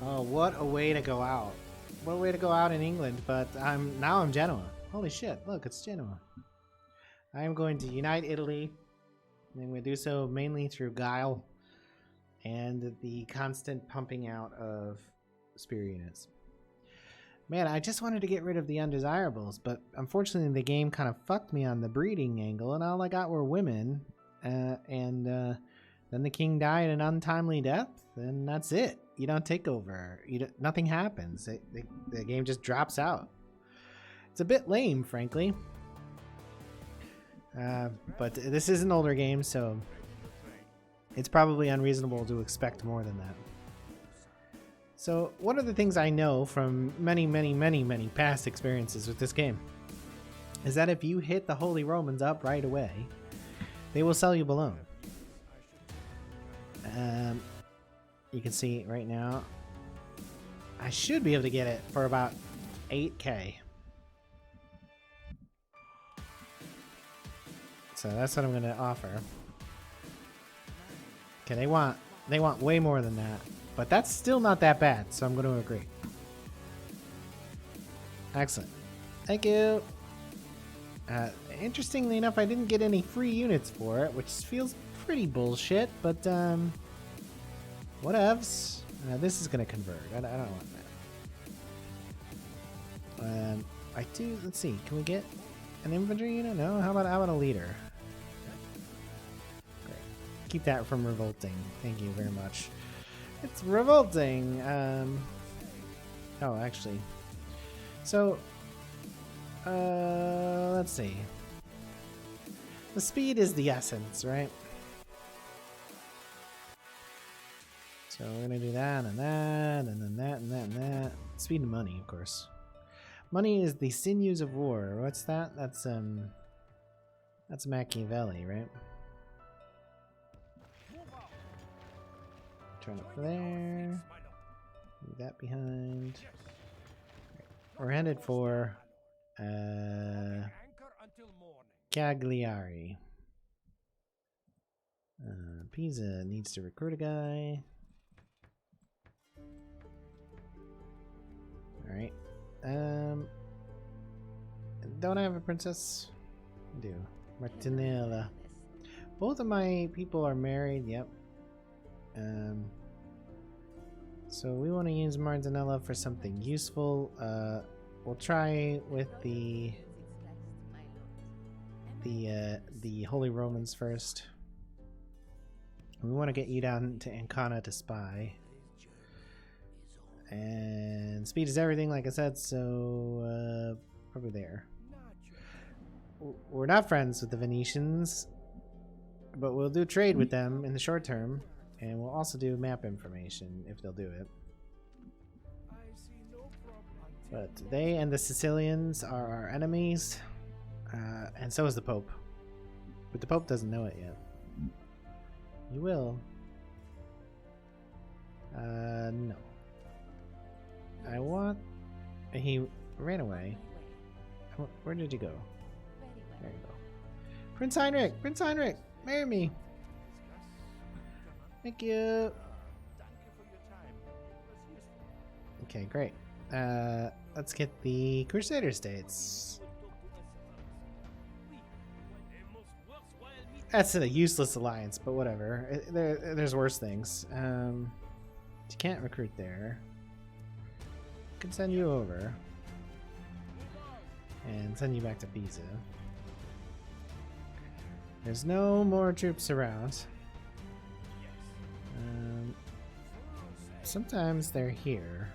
Oh, what a way to go out. What a way to go out in England, but I'm Genoa. Holy shit, look, it's Genoa. I am going to unite Italy, and I'm going to do so mainly through guile and the constant pumping out of spear units. Man, I just wanted to get rid of the undesirables, but unfortunately the game kind of fucked me on the breeding angle, and all I got were women, and then the king died an untimely death, and that's it. You don't take over. Nothing happens. The game just drops out. It's a bit lame, frankly. But this is an older game, so it's probably unreasonable to expect more than that. So one of the things I know from many past experiences with this game is that if you hit the Holy Romans up right away, they will sell you Boulogne. You can see right now, I should be able to get it for about 8k. So that's what I'm going to offer. Okay, they want way more than that, but that's still not that bad, so I'm going to agree. Excellent. Thank you. Interestingly enough, I didn't get any free units for it, which feels pretty bullshit, but whatevs. This is going to convert. I don't want that. I do. Let's see. Can we get an infantry unit? No. How about a leader? Great. Keep that from revolting. Thank you very much. It's revolting. Oh, actually. So, let's see. The speed is the essence, right? So we're gonna do that and that, and then that and that and that. Speed and money, of course. Money is the sinews of war. What's that? That's Machiavelli, right? Turn up there. Leave that behind. We're headed for Cagliari. Pisa needs to recruit a guy. Alright. Don't I have a princess? I do. Martinella. Both of my people are married, yep. So we want to use Martinella for something useful. We'll try with the Holy Romans first. We want to get you down to Ancona to spy. And speed is everything, like I said, so probably there. We're not friends with the Venetians, but we'll do trade with them in the short term, and we'll also do map information if they'll do it. But they and the Sicilians are our enemies, and so is the Pope. But the Pope doesn't know it yet. He will. No. He ran away. Where did he go? There you go. Prince Heinrich! Prince Heinrich! Marry me! Thank you! Okay, great. Let's get the Crusader states. That's a useless alliance, but whatever. There's worse things. You can't recruit there. Can send you over and send you back to Pisa. There's no more troops around. Sometimes they're here.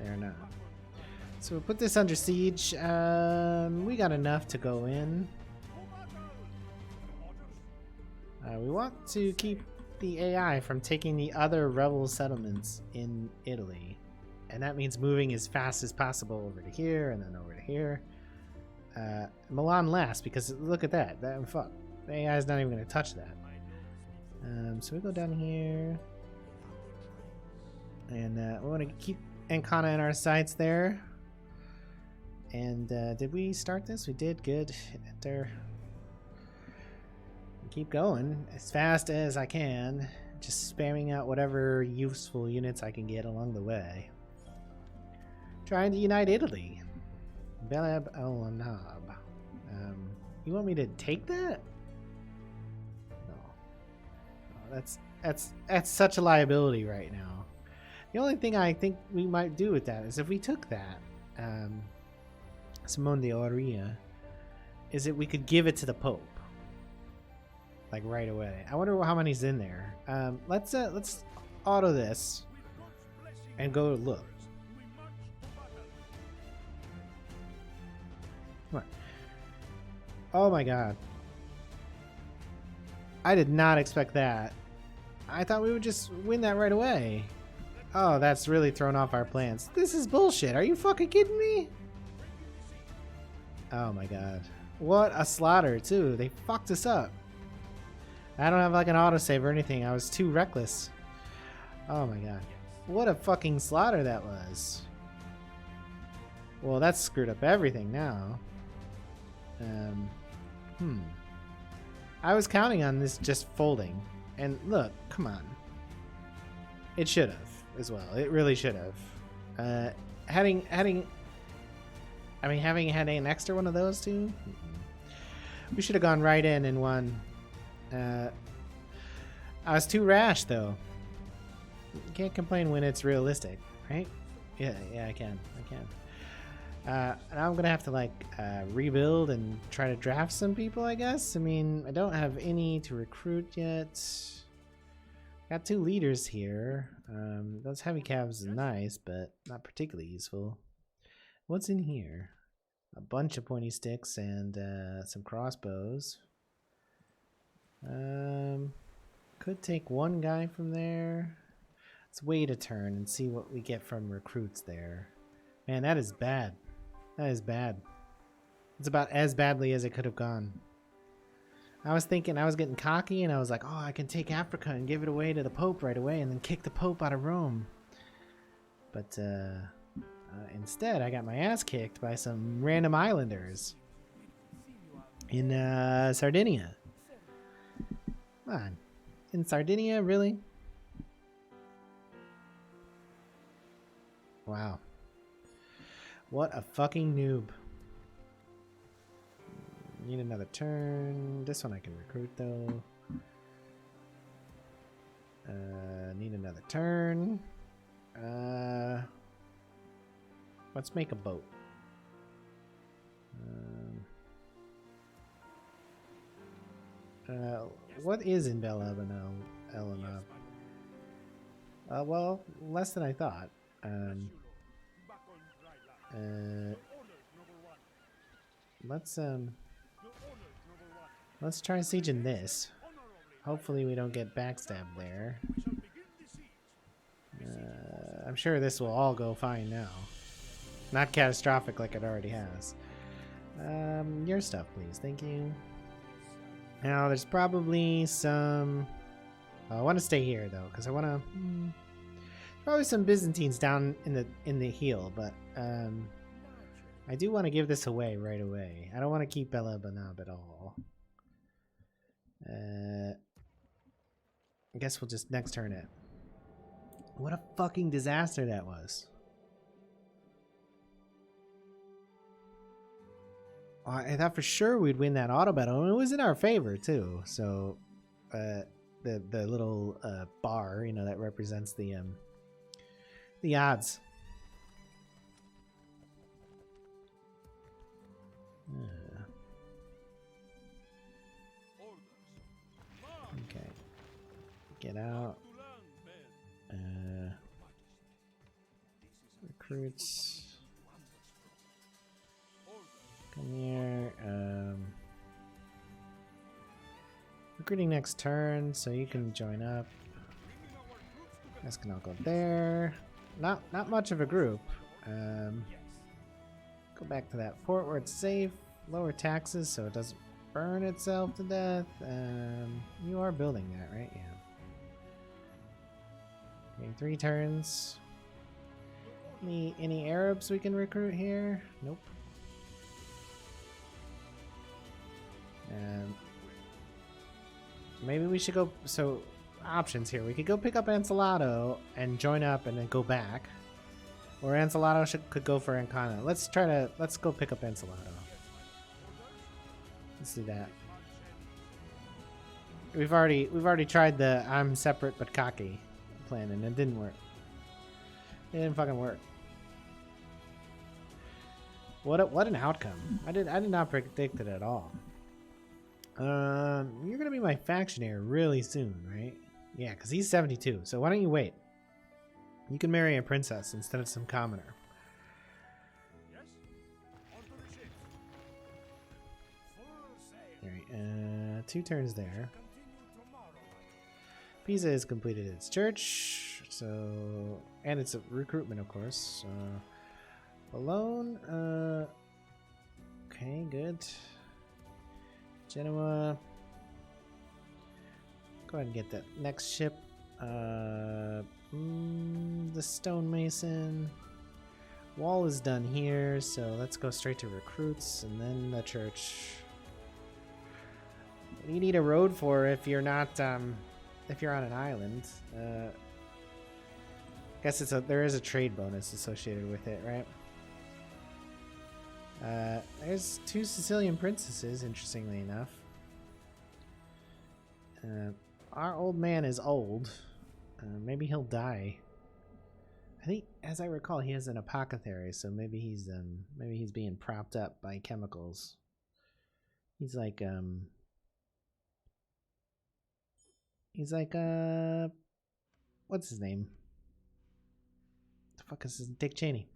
They're not. So we'll put this under siege. We got enough to go in. We want to keep the AI from taking the other rebel settlements in Italy. And that means moving as fast as possible over to here and then over to here. Milan last, because look at that. Fuck. The AI is not even going to touch that. So we go down here. And we want to keep Ancona in our sights there. And did we start this? We did. Good. Enter. Keep going as fast as I can. Just spamming out whatever useful units I can get along the way. Trying to unite Italy. Belab el-Anab. You want me to take that? No. Oh, that's such a liability right now. The only thing I think we might do with that is if we took that, Simone de Oria, is that we could give it to the Pope. Like right away. I wonder how many's in there. Let's auto this and go look. Come on. Oh my god. I did not expect that. I thought we would just win that right away. Oh, that's really thrown off our plans. This is bullshit. Are you fucking kidding me? Oh my god. What a slaughter too. They fucked us up. I don't have like an autosave or anything. I was too reckless. Oh my god. What a fucking slaughter that was. Well, that's screwed up everything now. I was counting on this just folding. And look, come on. It should have as well. It really should have. Having had an extra one of those two, we should have gone right in and won. I was too rash though. You can't complain when it's realistic, right? Yeah, I can. And I'm gonna have to like rebuild and try to draft some people, I guess. I mean, I don't have any to recruit yet. Got 2 leaders here. Those heavy cabs are nice, but not particularly useful. What's in here? A bunch of pointy sticks and some crossbows. Could take one guy from there. Let's wait a turn and see what we get from recruits there. Man, that is bad. That is bad. It's about as badly as it could have gone. I was thinking, I was getting cocky and I was like, oh, I can take Africa and give it away to the Pope right away and then kick the Pope out of Rome. But instead, I got my ass kicked by some random islanders in Sardinia. Come on. In Sardinia, really? Wow. What a fucking noob. Need another turn. This one I can recruit though. Need another turn. Let's make a boat. What is in Belab el-Anab? Well, less than I thought. Let's try sieging this. Hopefully we don't get backstabbed there. I'm sure this will all go fine now. Not catastrophic like it already has. Your stuff, please. Thank you. Now, there's probably some... I want to stay here, though, because I want to... Probably some Byzantines down in the heel, but I do want to give this away right away. I don't want to keep Belab el-Anab at all. I guess we'll just next turn it. What a fucking disaster that was. I thought for sure we'd win that auto battle, and it was in our favor too. So, the little bar, you know, that represents the odds. Okay, get out. Recruits. Come here. Recruiting next turn, so you can join up. This can all go there. Not much of a group. Go back to that fort where it's safe. Lower taxes so it doesn't burn itself to death. You are building that, right? Yeah. Okay, 3 turns. Any Arabs we can recruit here? Nope. Maybe we should go. So options here. We could go pick up Ancelotti and join up and then go back. Or Ancelotti could go for Ancona. Let's go pick up Ancelotti. Let's do that. We've already tried the I'm separate but cocky plan and it didn't work. It didn't fucking work. What an outcome. I did not predict it at all. You're gonna be my factionaire really soon, right? Yeah, because he's 72, so why don't you wait? You can marry a princess instead of some commoner. Alright, 2 turns there. Pisa has completed its church, so... and it's a recruitment, of course. Alone, okay, good. Genoa. Go ahead and get that next ship. The stonemason. Wall is done here, so let's go straight to recruits and then the church. What do you need a road for if you're not, if you're on an island? Guess there is a trade bonus associated with it, right? There's 2 Sicilian princesses, interestingly enough. Our old man is old. Maybe he'll die. I think, as I recall, he has an apothecary, so maybe he's being propped up by chemicals. He's like what's his name? The fuck is his Dick Cheney?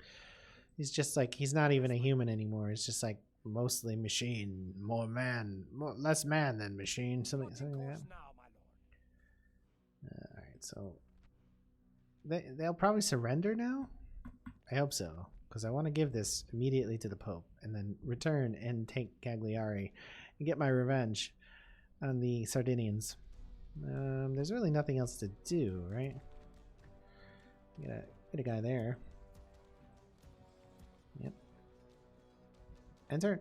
He's just like, he's not even a human anymore. It's just like mostly machine, less man than machine, something like that. All right, so they'll probably surrender now. I hope so, because I want to give this immediately to the Pope and then return and take Cagliari and get my revenge on the Sardinians. There's really nothing else to do, right? Get a guy there. Yep. Enter.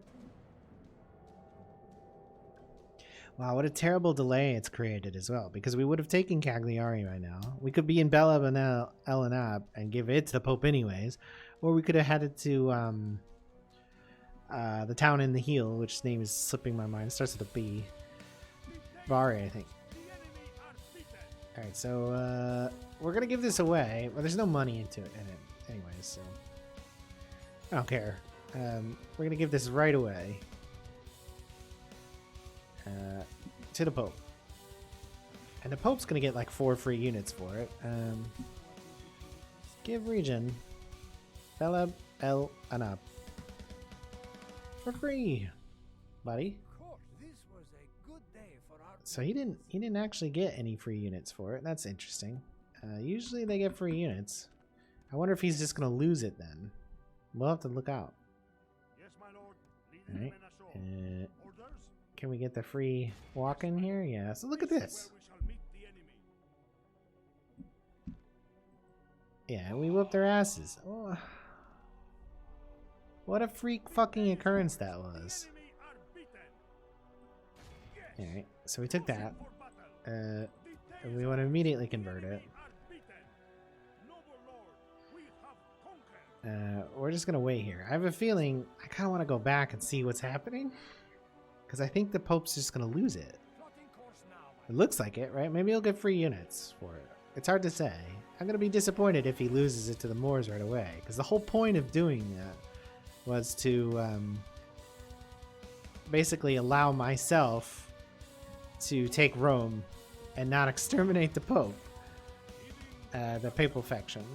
Wow, what a terrible delay it's created as well, because we would have taken Cagliari right now. We could be in Bella Elenab and give it to the Pope anyways, or we could have headed to the town in the heel, which name is slipping my mind. It starts with a B. Bari, I think. Alright, so we're gonna give this away. Well, there's no money in it anyways, so I don't care. We're gonna give this right away to the Pope, and the Pope's gonna get like 4 free units for it. Give region Bella Elenab for free, buddy. So he didn't actually get any free units for it. That's interesting. Usually they get free units. I wonder if he's just gonna lose it then. We'll have to look out. Yes, my lord. All right. Can we get the free walk in here? Yeah. So look at this. Yeah, we whooped their asses. Oh. What a freak fucking occurrence that was. Alright, so we took that. And we want to immediately convert it. We're just gonna wait here. I have a feeling I kind of want to go back and see what's happening, because I think the Pope's just gonna lose it. It looks like it, right? Maybe he'll get free units for it. It's hard to say. I'm gonna be disappointed if he loses it to the Moors right away, because the whole point of doing that was to basically allow myself to take Rome and not exterminate the Pope, the papal faction.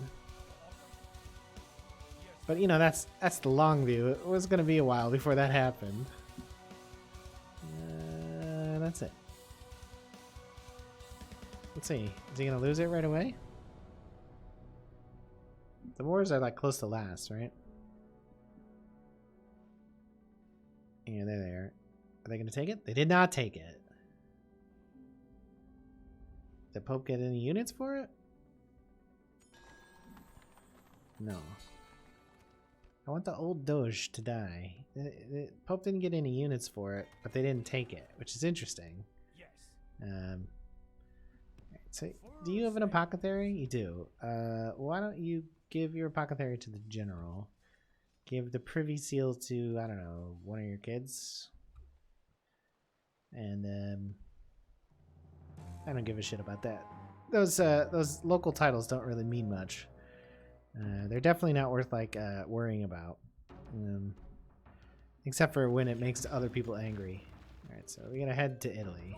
But you know, that's the long view. It was going to be a while before that happened. That's it. Let's see. Is he going to lose it right away? The Moors are like close to last, right? Yeah, they're there. Are they going to take it? They did not take it. Did the Pope get any units for it? No. I want the old Doge to die. The Pope didn't get any units for it, but they didn't take it, which is interesting. Yes. So, do you have an apothecary? You do. Why don't you give your apothecary to the general? Give the privy seal to, I don't know, one of your kids. And I don't give a shit about that. Those local titles don't really mean much. They're definitely not worth like worrying about. Except for when it makes other people angry. Alright, so we're gonna head to Italy.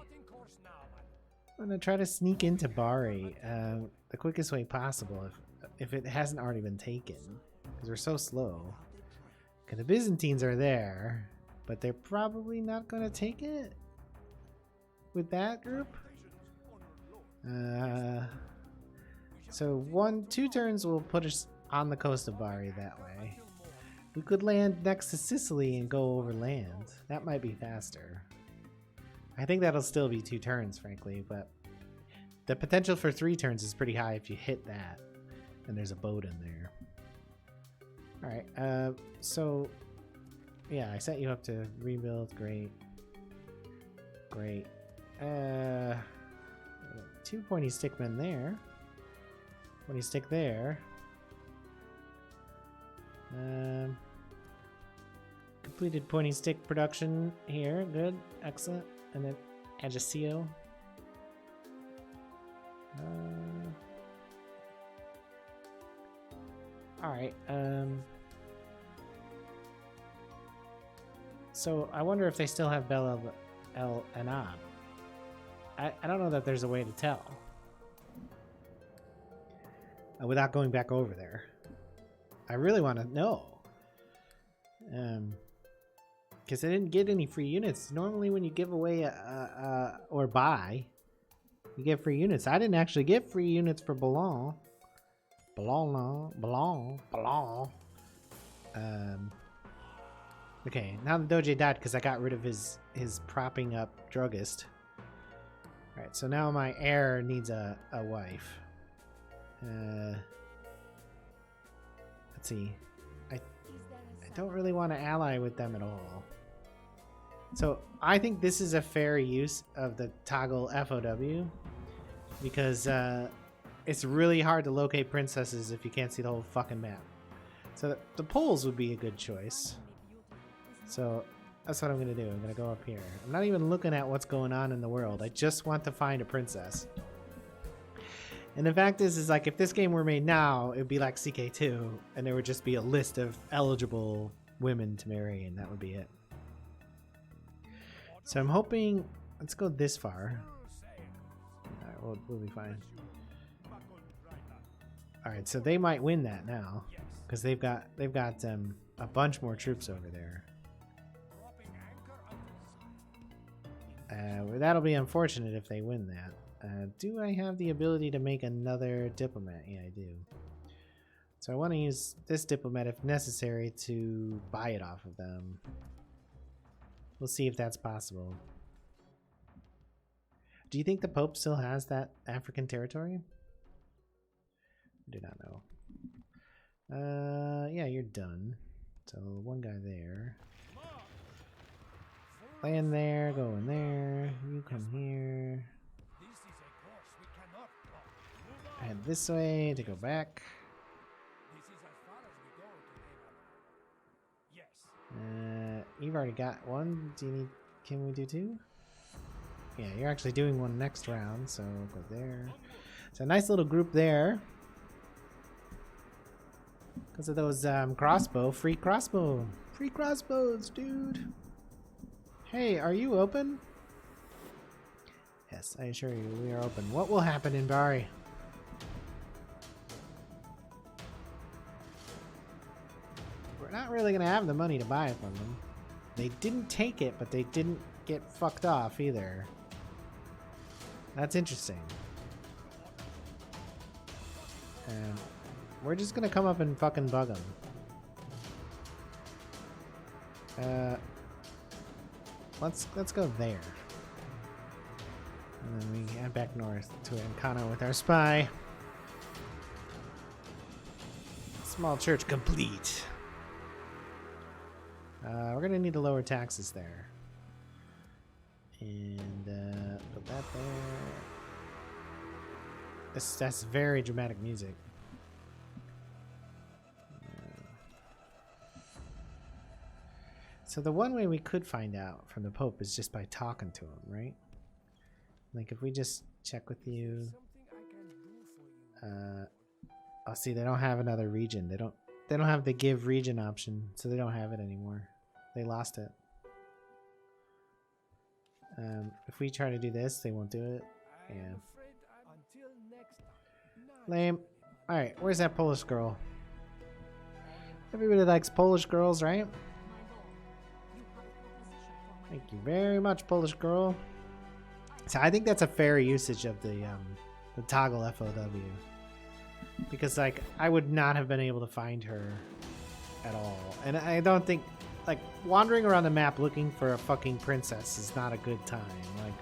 I'm gonna try to sneak into Bari the quickest way possible if it hasn't already been taken. Because we're so slow. Okay, the Byzantines are there, but they're probably not gonna take it with that group. So 2 turns will put us on the coast of Bari that way. We could land next to Sicily and go over land. That might be faster. I think that'll still be 2 turns, frankly, but the potential for 3 turns is pretty high if you hit that. And there's a boat in there. Alright, so yeah, I set you up to rebuild. Great. Great. 2 pointy stickmen there. Pointy stick there. Completed pointy stick production here. Good. Excellent. And then Ajaccio. Alright. So I wonder if they still have Bel El Anab. I don't know that there's a way to tell. Without going back over there. I really want to know. Because I didn't get any free units. Normally when you give away or buy, you get free units. I didn't actually get free units for Boulogne. Boulogne. Okay, now the Doge died because I got rid of his propping up druggist. Alright, so now my heir needs a wife. Let's see. I don't really want to ally with them at all. So I think this is a fair use of the toggle FOW because it's really hard to locate princesses if you can't see the whole fucking map. So the Poles would be a good choice. So that's what I'm going to do. I'm going to go up here. I'm not even looking at what's going on in the world. I just want to find a princess. And the fact is like if this game were made now, it would be like CK2 and there would just be a list of eligible women to marry and that would be it. So I'm hoping, let's go this far. Alright, we'll be fine. Alright, so they might win that now because they've got a bunch more troops over there. That'll be unfortunate if they win that. Do I have the ability to make another diplomat? Yeah, I do. So I want to use this diplomat if necessary to buy it off of them. We'll see if that's possible. Do you think the Pope still has that African territory? I do not know. Yeah, you're done. So one guy there. Land there, go in there. You come here. Head this way to go back. You've already got one. Do you need? Can we do 2? Yeah, you're actually doing one next round, so go there. So a nice little group there. Because of those free crossbows, dude. Hey, are you open? Yes, I assure you, we are open. What will happen in Bari? We're not really going to have the money to buy it from them. They didn't take it, but they didn't get fucked off either. That's interesting. And we're just going to come up and fucking bug them. Let's go there. And then we head back north to Ancona with our spy. Small church complete. We're gonna need to lower taxes there. And put that there. That's very dramatic music. So the one way we could find out from the Pope is just by talking to him, right? Like if we just check with you. Oh, see, they don't have another region. They don't have the give region option, so they don't have it anymore. They lost it. If we try to do this, they won't do it. Yeah. Lame. Alright, where's that Polish girl? Everybody likes Polish girls, right? Thank you very much, Polish girl. So I think that's a fair usage of the toggle FOW. Because, like, I would not have been able to find her at all. And I don't think, like, wandering around the map looking for a fucking princess is not a good time. Like,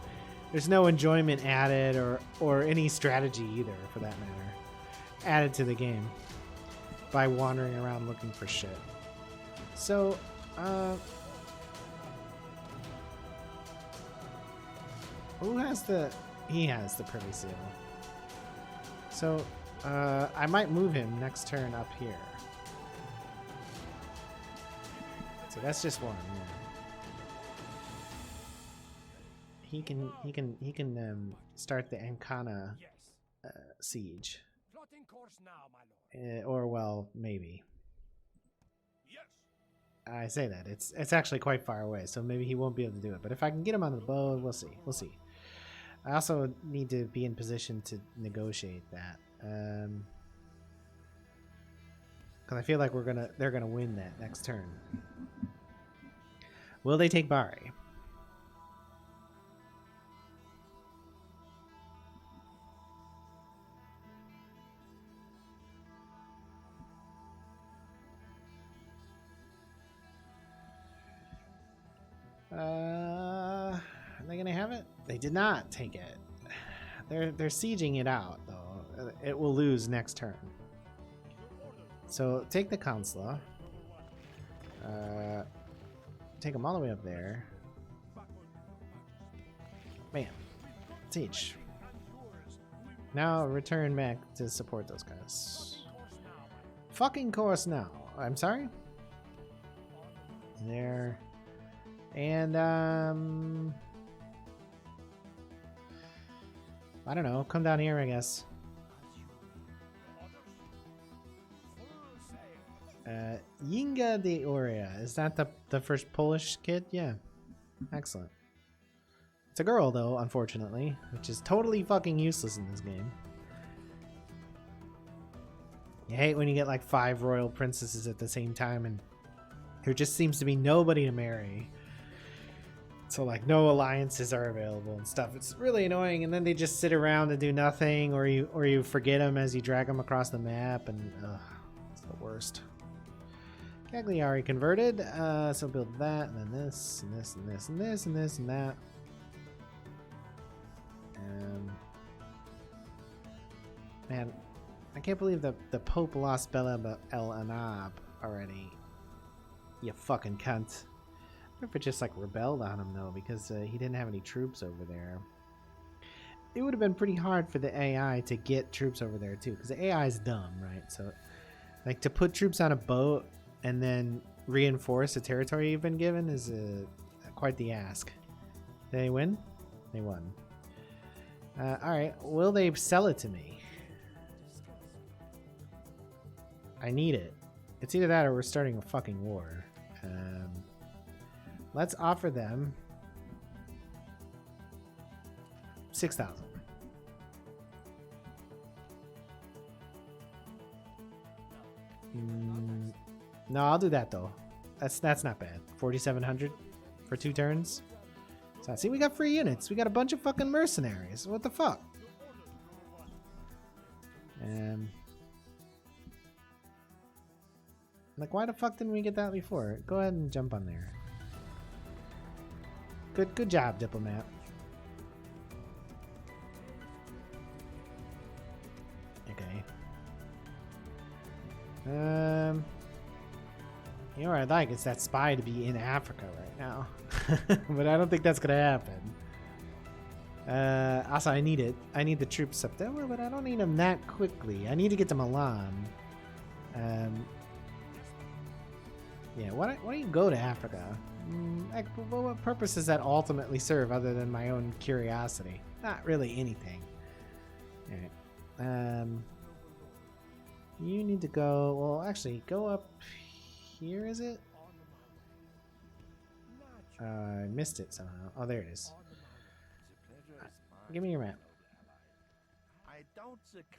there's no enjoyment added or any strategy either, for that matter, added to the game by wandering around looking for shit. So, who has the... He has the Privy Seal. So, I might move him next turn up here. So that's just one. Yeah. He can start the Ancona siege. Or well, maybe. I say that it's actually quite far away, so maybe he won't be able to do it. But if I can get him on the bow, we'll see. We'll see. I also need to be in position to negotiate that, because I feel like they're gonna win that next turn. Will they take Bari? Are they gonna have it? They did not take it. They're sieging it out though. It will lose next turn. So take the Consular. Take them all the way up there. Bam. Siege. Now return back to support those guys. Fucking course now. I'm sorry. There. And I don't know, come down here, I guess. Yinga de Oria. Is that the first Polish kid? Yeah. Excellent. It's a girl, though, unfortunately, which is totally fucking useless in this game. You hate when you get like 5 royal princesses at the same time and there just seems to be nobody to marry. So like no alliances are available and stuff. It's really annoying, and then they just sit around and do nothing, or you forget them as you drag them across the map, and it's the worst. Cagliari converted, so build that, and then this, and this, and this, and this, and this, and that. Man, I can't believe the Pope lost Bela El Anab already. You fucking cunt. I wonder if it just like rebelled on him though, because he didn't have any troops over there. It would have been pretty hard for the AI to get troops over there too, because the AI is dumb, right? So like to put troops on a boat and then reinforce a territory you've been given is quite the ask. Did they win? They won. Alright, will they sell it to me? I need it. It's either that or we're starting a fucking war. Let's offer them 6,000. No, I'll do that though. That's not bad. 4,700 for 2 turns. So see, we got free units. We got a bunch of fucking mercenaries. What the fuck? Like, why the fuck didn't we get that before? Go ahead and jump on there. Good job, diplomat. Okay. You know what I'd like is that spy to be in Africa right now. But I don't think that's gonna happen. Also, I need it. I need the troops up there, but I don't need them that quickly. I need to get to Milan. Yeah, why don't you go to Africa? Like, what purpose does that ultimately serve other than my own curiosity? Not really anything. Alright. You need to go... Well, actually, go up here, is it? I missed it somehow. Oh, there it is. Give me your map.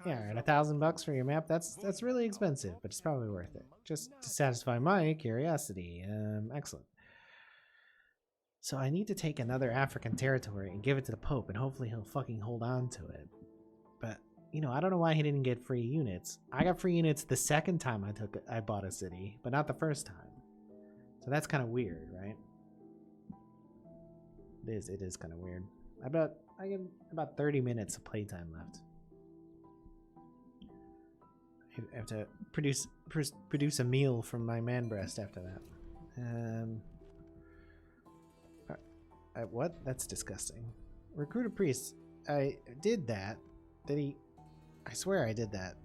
Yeah, alright, $1,000 for your map. That's really expensive, but it's probably worth it. Just to satisfy my curiosity. Excellent. So I need to take another African territory and give it to the Pope, and hopefully he'll fucking hold on to it. But, you know, I don't know why he didn't get free units. I got free units the second time I bought a city, but not the first time. So that's kind of weird, right? It is kind of weird. I get about 30 minutes of playtime left. I have to produce a meal from my man breast after that. What? That's disgusting. Recruit a priest. I did that. Did he? I swear I did that.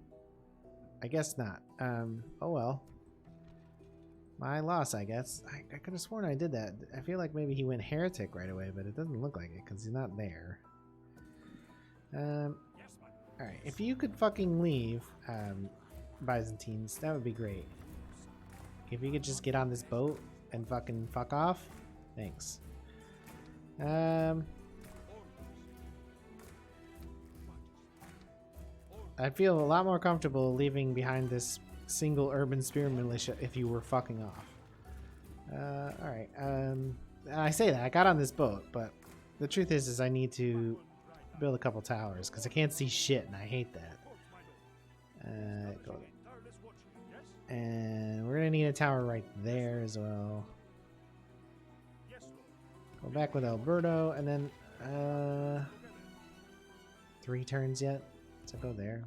I guess not. Oh well. My loss, I guess. I could have sworn I did that. I feel like maybe he went heretic right away, but it doesn't look like it because he's not there. Alright, if you could fucking leave, Byzantines, that would be great. If you could just get on this boat and fucking fuck off, thanks. I feel a lot more comfortable leaving behind this single urban spear militia if you were fucking off. Alright, I say that, I got on this boat, but the truth is I need to build a couple towers, because I can't see shit, and I hate that. Go there. And we're gonna need a tower right there as well. Go back with Alberto, and then, 3 turns yet? So go there.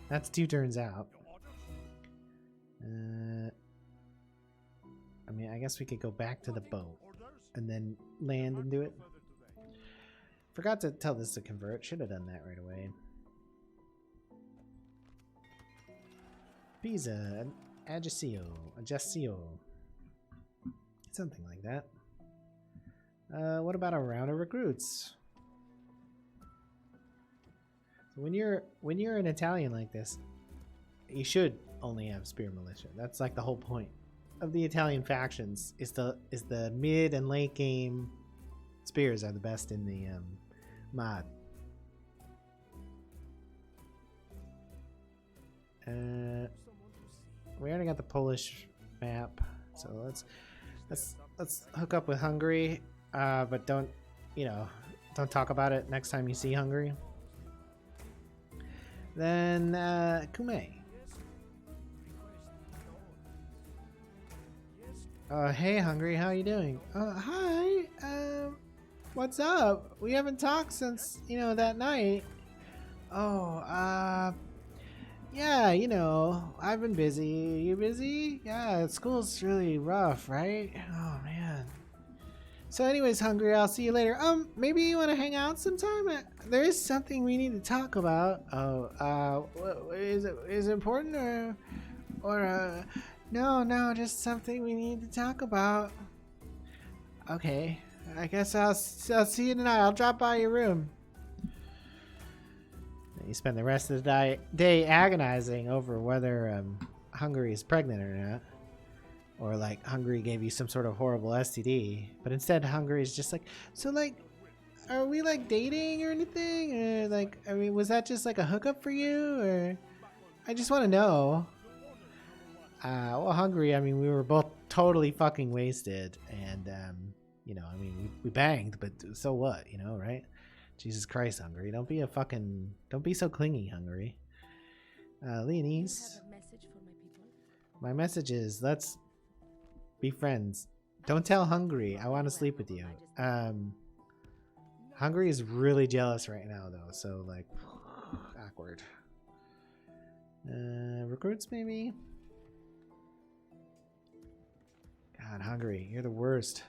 That's 2 turns out. I mean, I guess we could go back to the boat and then land and do it. Forgot to tell this to convert. Should have done that right away. Pisa, Ajaccio. Something like that. What about a round of recruits? So when you're an Italian like this, you should only have spear militia. That's like the whole point of the Italian factions. Is the mid and late game spears are the best in the mod. We already got the Polish map, so let's hook up with Hungary, but don't talk about it next time you see Hungary. Then Kume. Hey Hungary, how you doing? Hi. What's up? We haven't talked since that night. Oh, yeah, I've been busy. You busy? Yeah, school's really rough, right? Oh man. So anyways, Hungry, I'll see you later. Maybe you want to hang out sometime? There is something we need to talk about. Oh, is it important or no, just something we need to talk about. Okay, I guess I'll see you tonight. I'll drop by your room. You spend the rest of the day agonizing over whether Hungary is pregnant or not. Or like Hungary gave you some sort of horrible STD. But instead Hungary is just like, so like, are we like dating or anything? Or like, I mean, was that just like a hookup for you? Or I just want to know. Well, Hungary, I mean, we were both totally fucking wasted. And, I mean, we banged, but so what, right? Jesus Christ, Hungary. Don't be so clingy, Hungary. Leonese. My message is, let's be friends. Don't tell Hungary I want to sleep with you. Hungary is really jealous right now, though, so, like, awkward. Recruits, maybe? God, Hungary, you're the worst.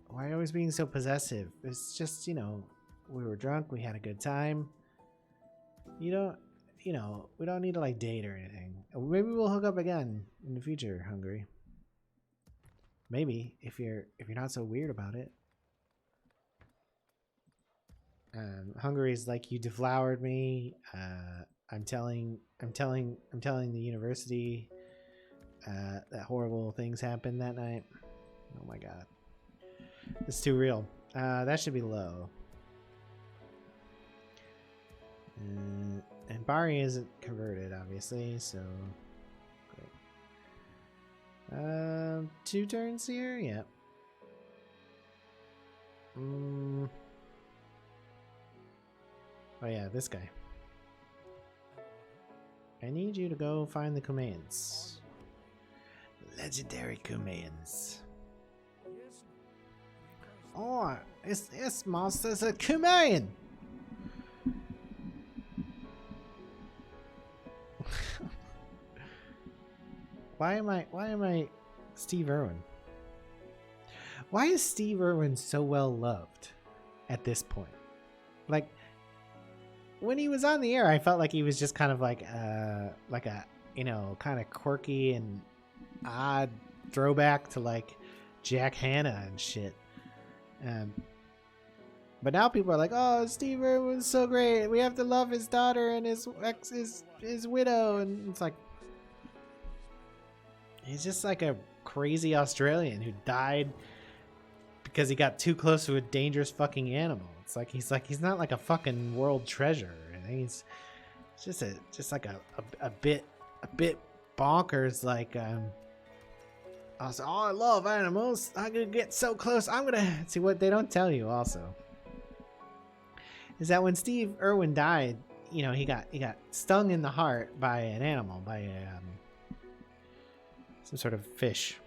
Why are you always being so possessive? It's just, We were drunk. We had a good time. You don't, you know, we don't need to like date or anything. Maybe we'll hook up again in the future, Hungary. Maybe if you're not so weird about it. Hungary's like, you deflowered me. I'm telling the university that horrible things happened that night. Oh my god, it's too real. That should be low. And Bari isn't converted, obviously, so great. 2 turns here, yep. Oh yeah, this guy. I need you to go find the Kumeans. Legendary Kumeans. Oh, it's monsters a Kumean. Why am I Steve Irwin? Why is Steve Irwin so well loved at this point? Like, when he was on the air, I felt like he was just kind of like a, you know, kind of quirky and odd throwback to like Jack Hanna and shit. But now people are like, oh, Steve Irwin's so great. We have to love his daughter and his widow. And it's like, he's just like a crazy Australian who died because he got too close to a dangerous fucking animal. It's like he's not like a fucking world treasure. He's just like a bit bonkers. Like I love animals. I'm gonna get so close. I'm gonna see what they don't tell you. Also, is that when Steve Irwin died, you know, he got stung in the heart by an animal, by some sort of fish.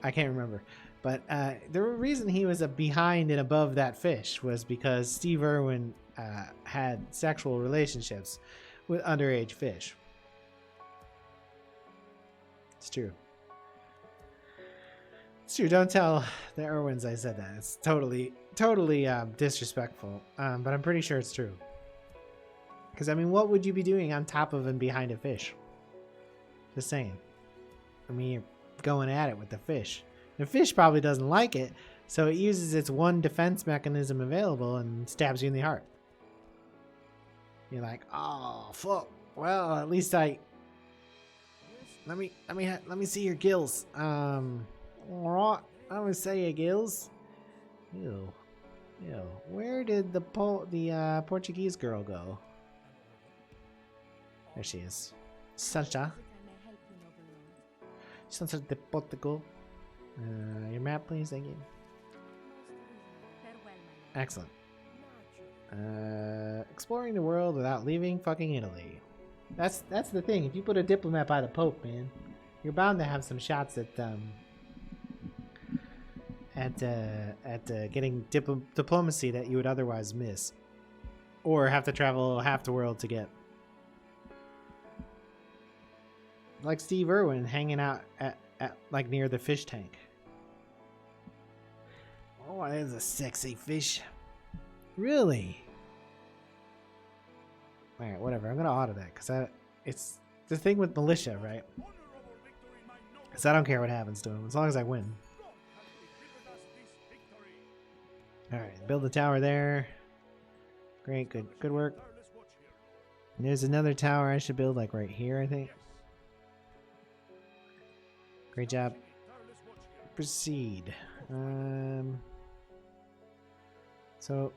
I can't remember. But the reason he was behind and above that fish was because Steve Irwin had sexual relationships with underage fish. It's true. It's true. Don't tell the Irwins I said that. It's totally disrespectful. But I'm pretty sure it's true. Because, I mean, what would you be doing on top of and behind a fish? Just saying. I mean, you're going at it with the fish. The fish probably doesn't like it, so it uses its one defense mechanism available and stabs you in the heart. You're like, oh fuck. Well, at least let me see your gills. Alright, let me see your gills. Ew. Where did the Portuguese girl go? There she is. Sancha de Portugal. Your map, please. Thank you. Excellent. Exploring the world without leaving fucking Italy. That's the thing. If you put a diplomat by the Pope, man, you're bound to have some shots at getting diplomacy that you would otherwise miss, or have to travel half the world to get. Like Steve Irwin hanging out at like near the fish tank. Oh, there's a sexy fish. Really? Alright, whatever. I'm gonna auto that because it's the thing with militia, right? Because I don't care what happens to him as long as I win. Alright, build the tower there. Great, good work. And there's another tower I should build like right here, I think. Great job. Proceed. So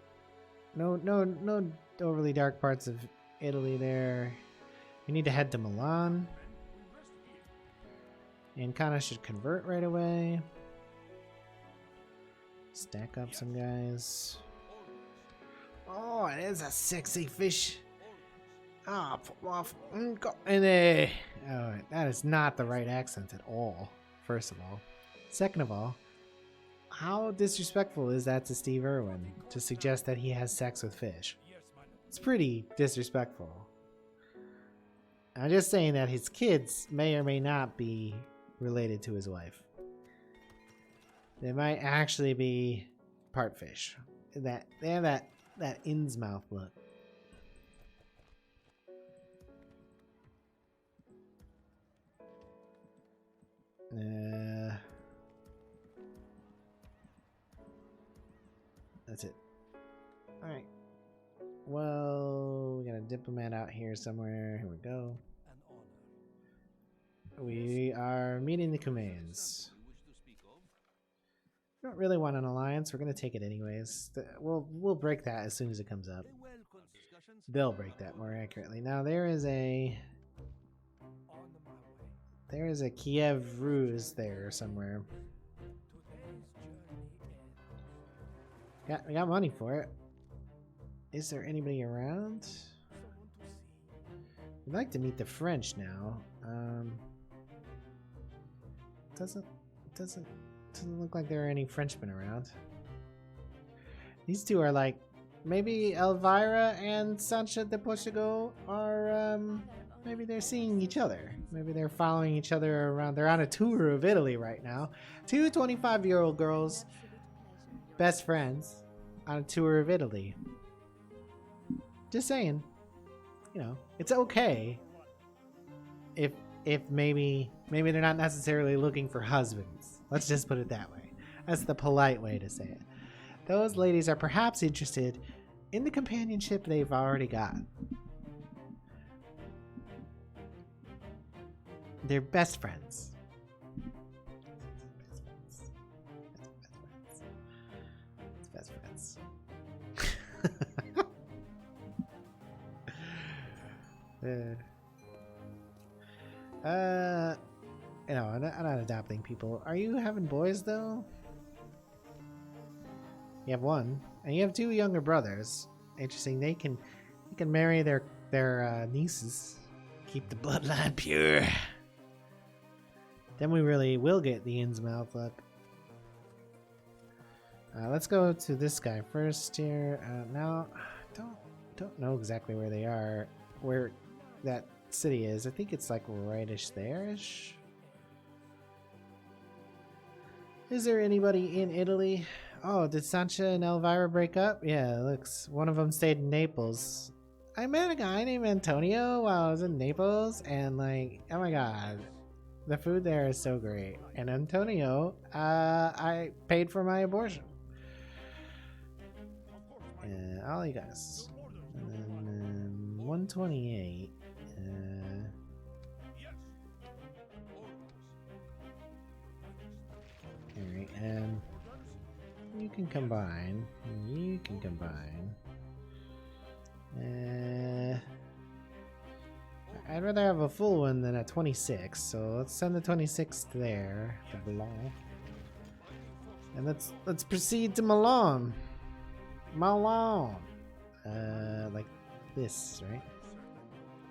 no overly dark parts of Italy there. We need to head to Milan. And Kana should convert right away. Stack up some guys. Oh, it is a sexy fish. Ah, and oh, that is not the right accent at all, first of all. Second of all, how disrespectful is that to Steve Irwin to suggest that he has sex with fish? It's pretty disrespectful. I'm just saying that his kids may or may not be related to his wife. They might actually be part fish. That they have that that Innsmouth look. That's it. Alright. Well, we got a diplomat out here somewhere. Here we go. We are meeting the Cumaeans. We don't really want an alliance. We're going to take it anyways. We'll break that as soon as it comes up. They'll break that more accurately. Now there is a Kiev Ruse there somewhere. We got money for it. Is there anybody around? We'd like to meet the French now. Doesn't look like there are any Frenchmen around. These two are like, maybe Elvira and Sancha de Portugal are maybe they're seeing each other. Maybe they're following each other around. They're on a tour of Italy right now. Two 25-year-old girls, best friends, on a tour of Italy. Just saying, you know, it's okay if maybe they're not necessarily looking for husbands. Let's just put it that way. That's the polite way to say it. Those ladies are perhaps interested in the companionship they've already got. They're best friends. Best friends. You know, I'm not adopting people. Are you having boys though? You have one, and you have two younger brothers. Interesting. They can marry their nieces. Keep the bloodline pure. Then we really will get the Innsmouth look. Let's go to this guy first here. Now, don't know exactly where they are, where that city is. I think it's like rightish there-ish. Is there anybody in Italy? Oh, did Sancha and Elvira break up? Yeah, looks one of them stayed in Naples. I met a guy named Antonio while I was in Naples, and like, oh my god, the food there is so great. And Antonio, I paid for my abortion. All you guys. And then 128. Alright, and you can combine. You can combine. I'd rather have a full one than a 26, so let's send the 26 there to Blanc. And let's proceed to Milan. Milan. Like this, right?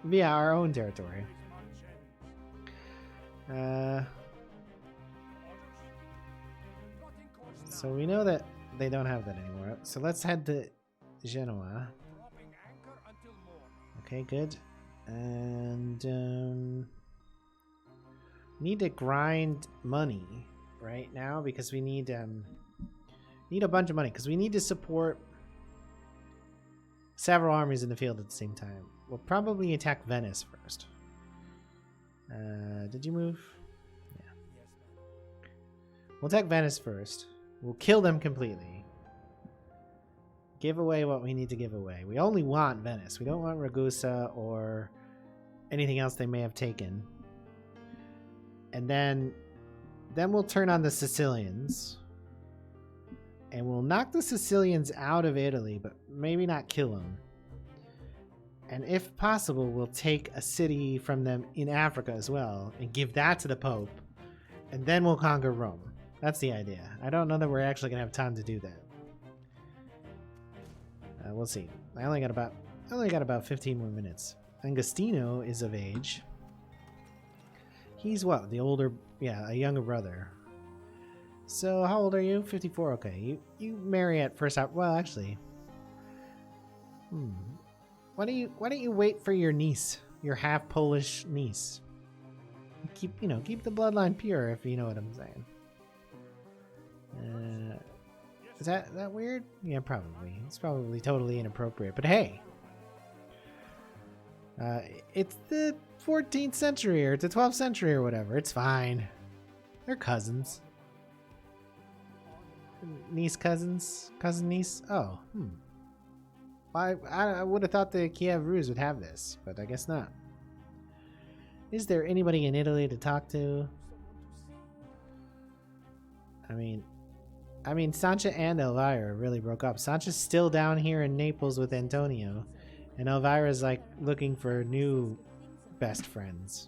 Via our own territory. So we know that they don't have that anymore. So let's head to Genoa. Okay, good. And need to grind money right now because we need a bunch of money because we need to support several armies in the field at the same time. We'll probably attack Venice first. Did you move? Yeah. We'll attack Venice first. We'll kill them completely. Give away what we need to give away. We only want Venice. We don't want Ragusa or anything else they may have taken. And then we'll turn on the Sicilians. And we'll knock the Sicilians out of Italy, but maybe not kill them. And if possible, we'll take a city from them in Africa as well and give that to the Pope. And then we'll conquer Rome. That's the idea. I don't know that we're actually going to have time to do that. We'll see. I only got about 15 more minutes. Angostino is of age. He's what? The older, yeah, a younger brother. So how old are you? 54. Okay, you marry at first out. Well, actually, why don't you wait for your niece, your half Polish niece? Keep the bloodline pure, if you know what I'm saying. Is that weird? Yeah, probably. It's probably totally inappropriate. But hey, it's the 14th century or the 12th century or whatever. It's fine. They're cousins. Niece cousins? Cousin niece? Oh, I would have thought the Kiev Rus would have this, but I guess not. Is there anybody in Italy to talk to? I mean, Sancha and Elvira really broke up. Sancha's still down here in Naples with Antonio, and Elvira's like looking for new best friends.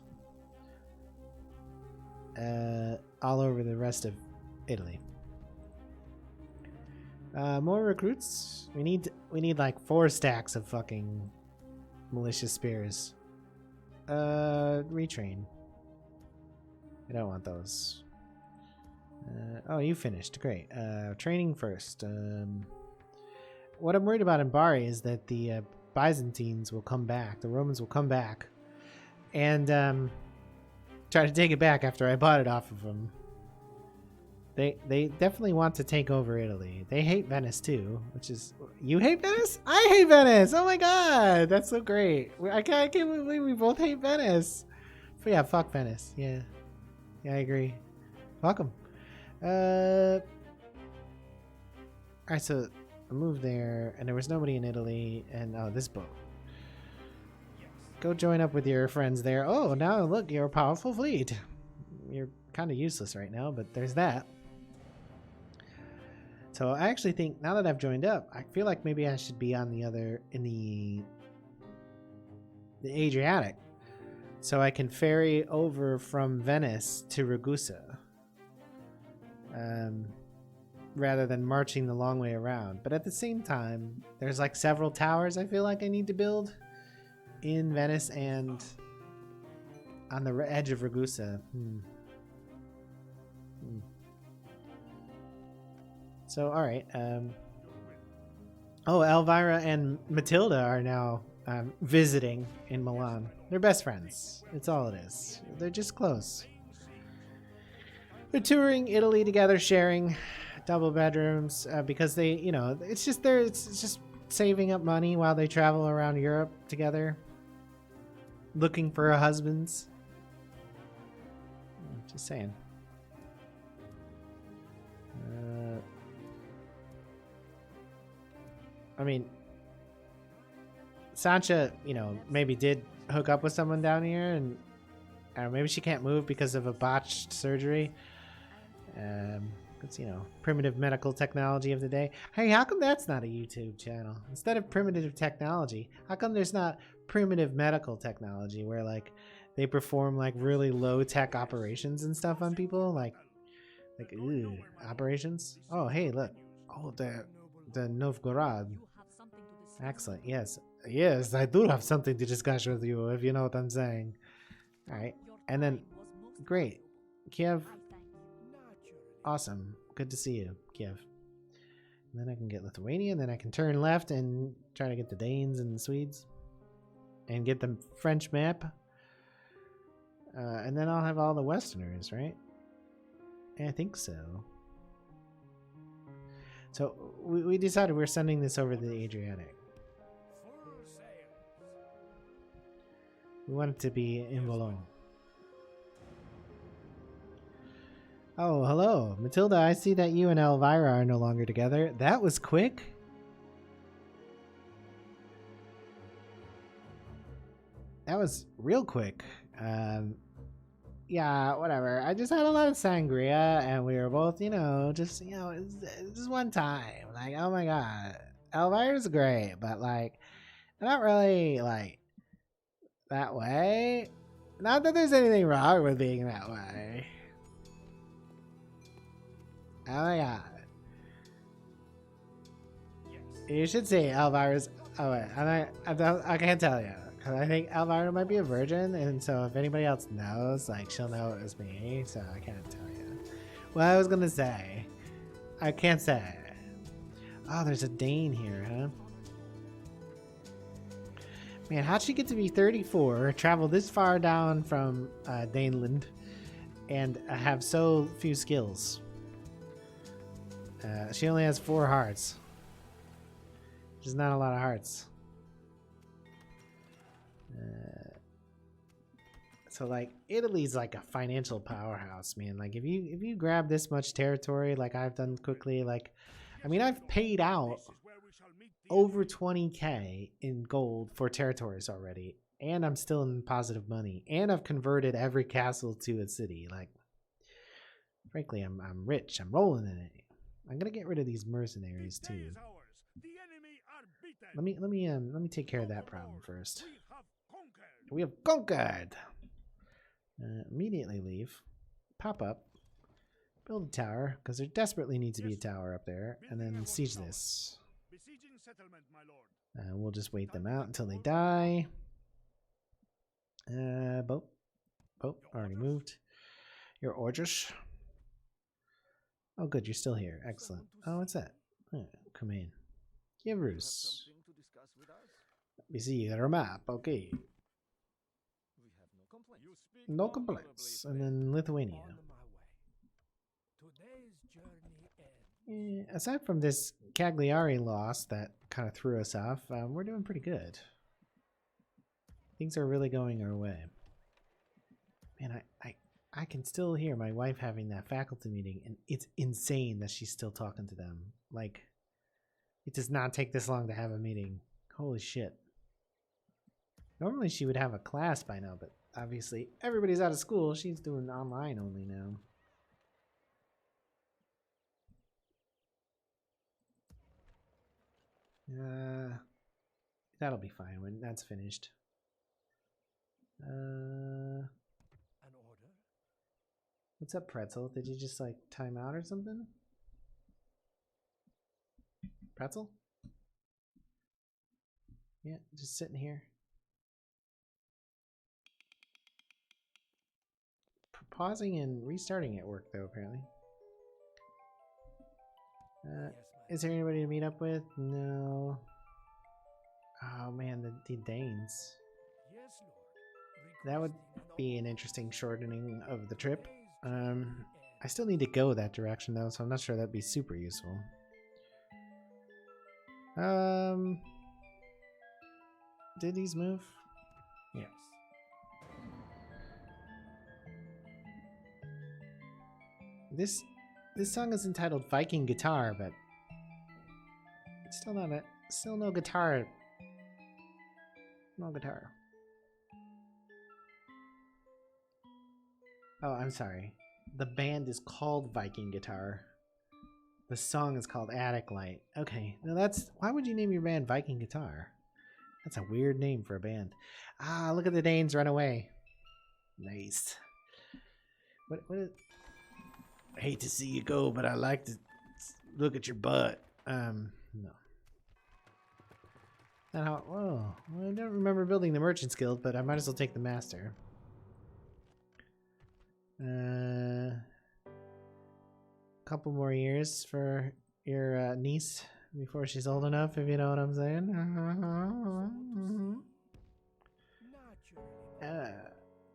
All over the rest of Italy. More recruits? We need like 4 stacks of fucking militia spears. Retrain. I don't want those. Oh, you finished. Great. Training first. What I'm worried about in Bari is that the Byzantines will come back. The Romans will come back and try to take it back after I bought it off of them. They definitely want to take over Italy. They hate Venice too, which is... You hate Venice? I hate Venice! Oh my god! That's so great. I can't believe we both hate Venice. But yeah, fuck Venice. Yeah. Yeah, I agree. Fuck them. Alright, so I moved there, and there was nobody in Italy, and oh, this boat. Go join up with your friends there. Oh, now look, you're a powerful fleet. You're kind of useless right now, but there's that. So I actually think now that I've joined up, I feel like maybe I should be on the other, in the Adriatic, so I can ferry over from Venice to Ragusa, rather than marching the long way around. But at the same time, there's like several towers I feel like I need to build in Venice and on the edge of Ragusa. So, alright. Oh, Elvira and Matilda are now visiting in Milan. They're best friends. It's all it is. They're just close. They're touring Italy together, sharing double bedrooms because they, you know, it's just saving up money while they travel around Europe together, looking for husbands. Just saying. I mean, Sancha, you know, maybe did hook up with someone down here, and maybe she can't move because of a botched surgery. It's, you know, primitive medical technology of the day. Hey, how come that's not a YouTube channel? Instead of primitive technology, how come there's not primitive medical technology where, like, they perform, like, really low-tech operations and stuff on people? Like ooh, operations? Oh, hey, look. Oh, the Novgorod. Excellent. Yes. Yes, I do have something to discuss with you, if you know what I'm saying. Alright. And then, great. Kiev. Awesome. Good to see you, Kiev. And then I can get Lithuania, and then I can turn left and try to get the Danes and the Swedes. And get the French map. And then I'll have all the Westerners, right? I think so. So we decided we're sending this over the Adriatic. We want it to be in Boulogne. Oh, hello. Matilda, I see that you and Elvira are no longer together. That was quick. That was real quick. Yeah, whatever. I just had a lot of sangria, and we were both, you know, just one time. Like, oh my god. Elvira's great, but, like, not really, like, that way. Not that there's anything wrong with being that way. Oh my god. You should see Elvira's... Oh wait, I can't tell you. Because I think Elvira might be a virgin, and so if anybody else knows, like, she'll know it was me, so I can't tell you. What I was gonna say. I can't say. Oh, there's a Dane here, huh? Man, how'd she get to be 34, travel this far down from Daneland, and have so few skills? She only has 4 hearts. Which is not a lot of hearts. So like Italy's like a financial powerhouse, man. Like if you grab this much territory like I've done quickly, like I mean I've paid out over 20k in gold for territories already, and I'm still in positive money, and I've converted every castle to a city. Like frankly, I'm rich. I'm rolling in it. I'm gonna get rid of these mercenaries too. Let me take care of that problem first. We have conquered. Immediately leave. Pop up. Build a tower, because there desperately needs to be a tower up there. And then siege this. We'll just wait them out until they die. Boat. Already moved. Your orders. Oh good, you're still here. Excellent. Oh, what's that? Oh, come in. Kivrus. We see you got our map. Okay. No complaints. And then Lithuania. Aside from this Cagliari loss that kind of threw us off, we're doing pretty good. Things are really going our way. Man, I can still hear my wife having that faculty meeting, and it's insane that she's still talking to them. Like, it does not take this long to have a meeting. Holy shit. Normally she would have a class by now, but obviously everybody's out of school. She's doing online only now. That'll be fine when that's finished. An order? What's up, Pretzel? Did you just like time out or something? Pretzel? Yeah, just sitting here. Pausing and restarting at work though, apparently. Is there anybody to meet up with? No. Oh man, the Danes. That would be an interesting shortening of the trip. I still need to go that direction though, so I'm not sure that'd be super useful. Did these move? Yeah. This song is entitled Viking Guitar, but it's still not still no guitar. No guitar. Oh, I'm sorry. The band is called Viking Guitar. The song is called Attic Light. Okay, now that's... Why would you name your band Viking Guitar? That's a weird name for a band. Ah, look at the Danes run away. Nice. What is... I hate to see you go, but I like to look at your butt. No. Not how... Whoa. Well, I don't remember building the Merchant's Guild, but I might as well take the Master. Couple more years for your niece before she's old enough, if you know what I'm saying.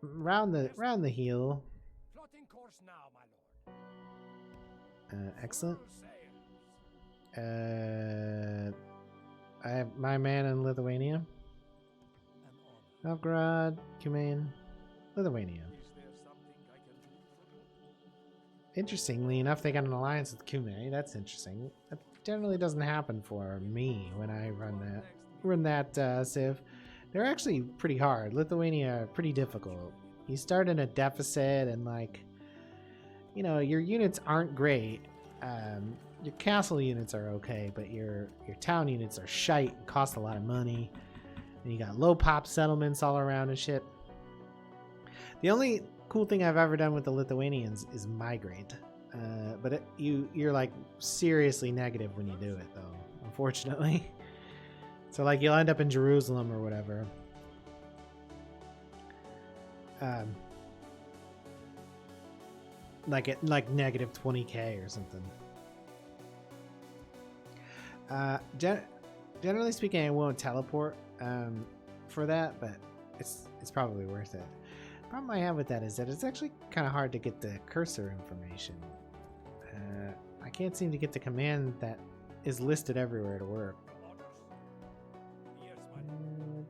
Round the heel. Excellent. I have my man in Lithuania. Novgorod, Cumain, Lithuania. Interestingly enough, they got an alliance with Cumain. That's interesting. That generally doesn't happen for me when I run that civ. They're actually pretty hard. Lithuania, pretty difficult. You start in a deficit and like, you know, your units aren't great. Your castle units are okay, but your town units are shite and cost a lot of money. And you got low pop settlements all around and shit. The only cool thing I've ever done with the Lithuanians is migrate. But you're like seriously negative when you do it though, unfortunately. So like you'll end up in Jerusalem or whatever. Like at like negative 20k or something. Generally speaking, I won't teleport for that, but it's probably worth it. The problem I have with that is that it's actually kind of hard to get the cursor information. I I can't seem to get the command that is listed everywhere to work.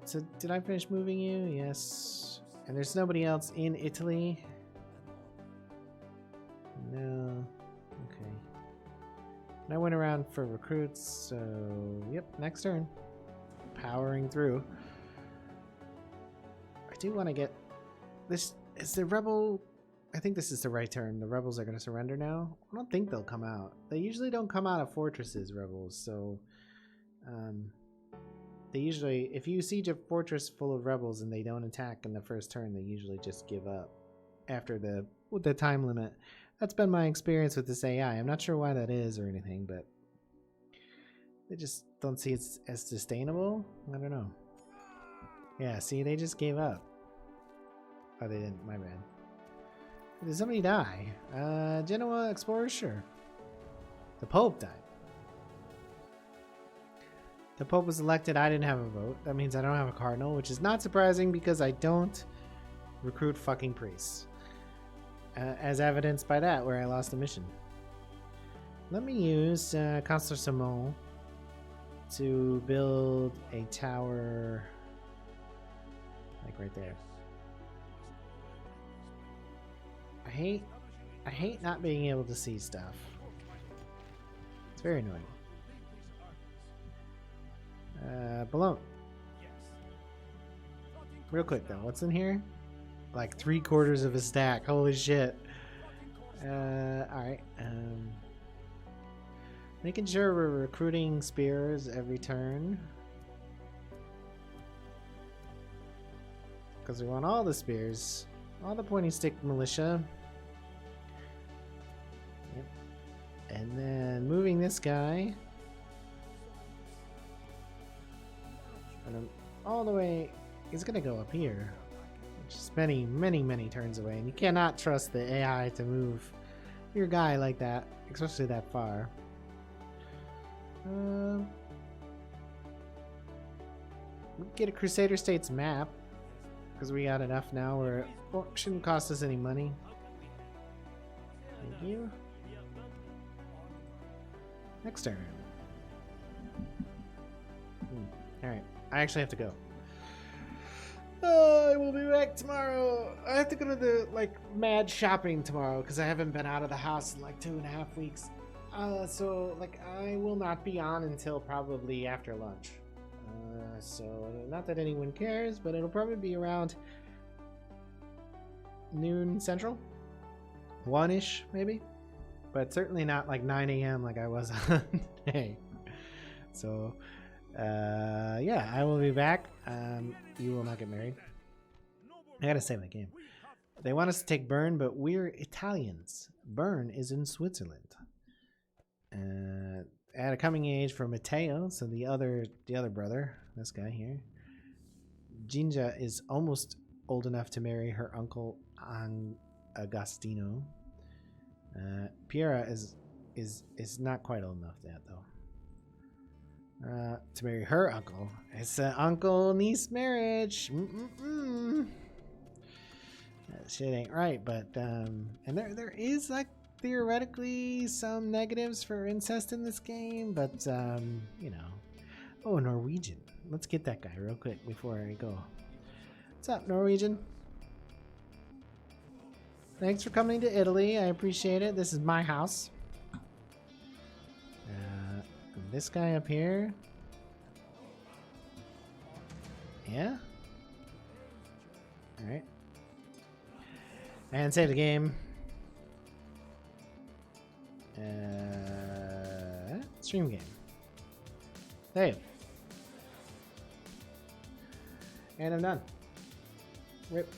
So did I finish moving you? Yes. And there's nobody else in Italy? No. Okay. And I went around for recruits, so yep, next turn. Powering through. I do want to get this. Is the rebel? I think this is the right turn. The rebels are going to surrender now. I don't think they'll come out. They usually don't come out of fortresses, rebels. So, they usually, if you siege a fortress full of rebels and they don't attack in the first turn, they usually just give up after the time limit. That's been my experience with this AI. I'm not sure why that is or anything, but they just don't see it as sustainable. I don't know. Yeah, see, they just gave up. Oh, they didn't. My bad. Did somebody die? Genoa Explorer? Sure. The Pope died. The Pope was elected. I didn't have a vote. That means I don't have a cardinal, which is not surprising because I don't recruit fucking priests. As evidenced by that, where I lost a mission. Let me use Consular Simon to build a tower, like right there. I hate not being able to see stuff. It's very annoying. Boulogne. Real quick though, what's in here? Like 3/4 of a stack. Holy shit. Alright. Making sure we're recruiting spears every turn. Because we want all the spears. All the pointy stick militia. Yep. And then moving this guy. And all the way. He's gonna go up here. Which is many, many, many turns away. And you cannot trust the AI to move your guy like that. Especially that far. Get a Crusader States map. Because we got enough now where it shouldn't cost us any money. Thank you. Next turn. Alright, I actually have to go. I will be back tomorrow. I have to go to the mad shopping tomorrow because I haven't been out of the house in 2.5 weeks. So I will not be on until probably after lunch. So not that anyone cares, but it'll probably be around noon central, 1-ish maybe, but certainly not 9 a.m. like I was on today. So yeah, I will be back. You will not get married. I gotta save my game. They want us to take Bern, but we're Italians. Bern is in Switzerland. At a coming age for Matteo, so the other brother, this guy here. Ginja is almost old enough to marry her uncle Agostino. Piera is not quite old enough yet though. To marry her uncle. It's an uncle-niece marriage. That shit ain't right, but and there is theoretically some negatives for incest in this game, but you know. Oh, Norwegian. Let's get that guy real quick before I go. What's up, Norwegian? Thanks for coming to Italy. I appreciate it. This is my house. This guy up here. Yeah. All right. And save the game. Stream game. Save. And I'm done. Rip.